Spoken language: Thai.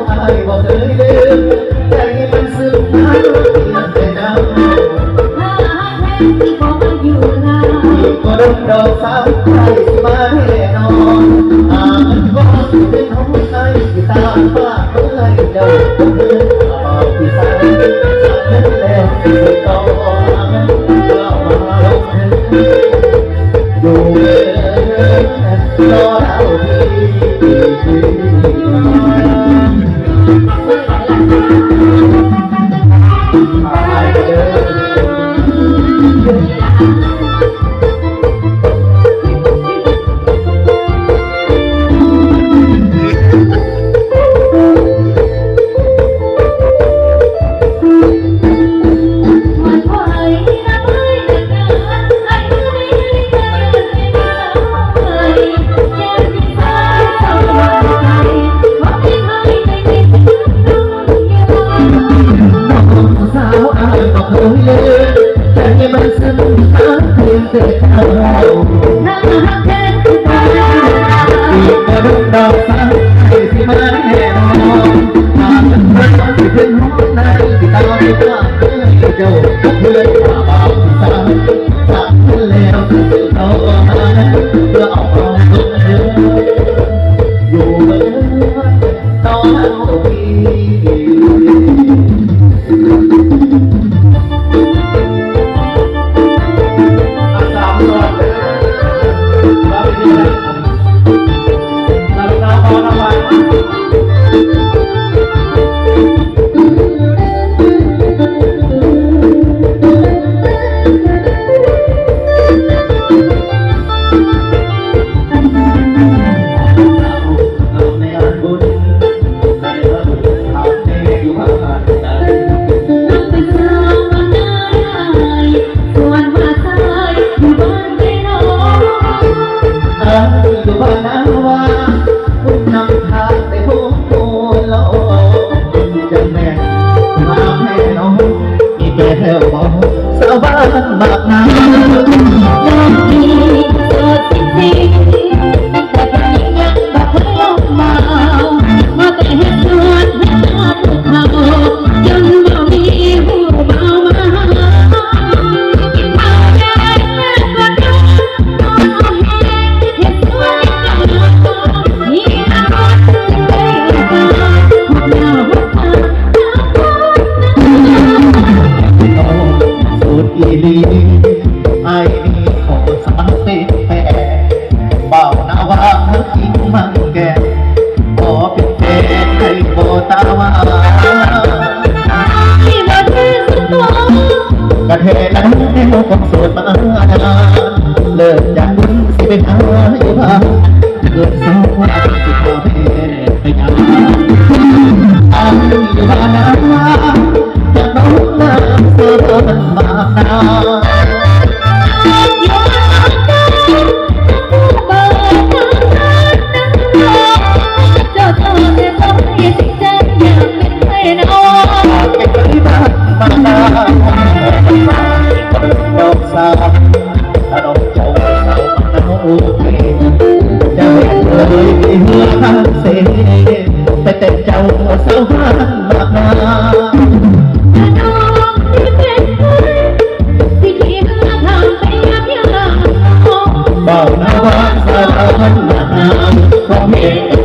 อายบอกเคยลืมใจมันซึมน้ำแต่เจ้าถ้าแท้ที่บอกว่าอยู่ลาที่ก็ดมดอกสาวใครสิมาแน่นอนมันก็เป็นห้องใจที่ตาฟ้าเมื่อเจ้าคนเดินบอกที่สายนั้นแล้วที่ต่อก็มาลงอยู่รอเราใจมันซึมหาเพียงแต่เจ้าถ้าแท้ที่บอกว่าอีกกระดุมดอกสาวใครสิมาแน่นอนมันเป็นที่เป็นห้องในที่ตาไม่กล้าเพื่อเจ้าเพื่อนว่าบ่าวที่สาวจับแล้วที่ต่อมาเพื่อเอาความสุขอยู่เมื่อต่อเอาพี่อยู่บ้านนาว่าคุณนำทางไปพบโมโลจะแม่มาแม่น้องมีแก้วบอกสาวบ้านบากน้ำน้องพี่โสดจริงๆแต่ใจยังบอกเล่ามามาแต่เห็นส่วนเห็นตาภูเขาจนบ่มีผู้เบามากินข้าวแดงก็ได้นอนเอาแห้งเห็นสวยมีอารมณ์ใจตาหัวหน้าหัวตาสูตรอีลีไอ้นี่ขอสามเป็นแฟนเบานาวาทิ้งมันแก่ขอเป็นแฟนให้โบตาวากระเทยนั้นให้โลกโสดมานานเลิกจากบุญสิไปหาอยู่บ้านเกิดสาวว่าสิขอแม่ไปยามอยู่บ้านนาว่าจะน้องน้ำเสือมันบางนาเจ้าเธอจะต้องให้สิใจอยากเป็นใครนะโอ้เป็นคนที่บ้านบางนาดอกสาวถ้าดอกเจ้าสาวมันโอเคจะเห็นเลยมีหัวข้างเสียแต่แต่เจ้าสาวบ้านบางนาเบาหน้าบ้านสาวบ้านบางนาเพราะเห็น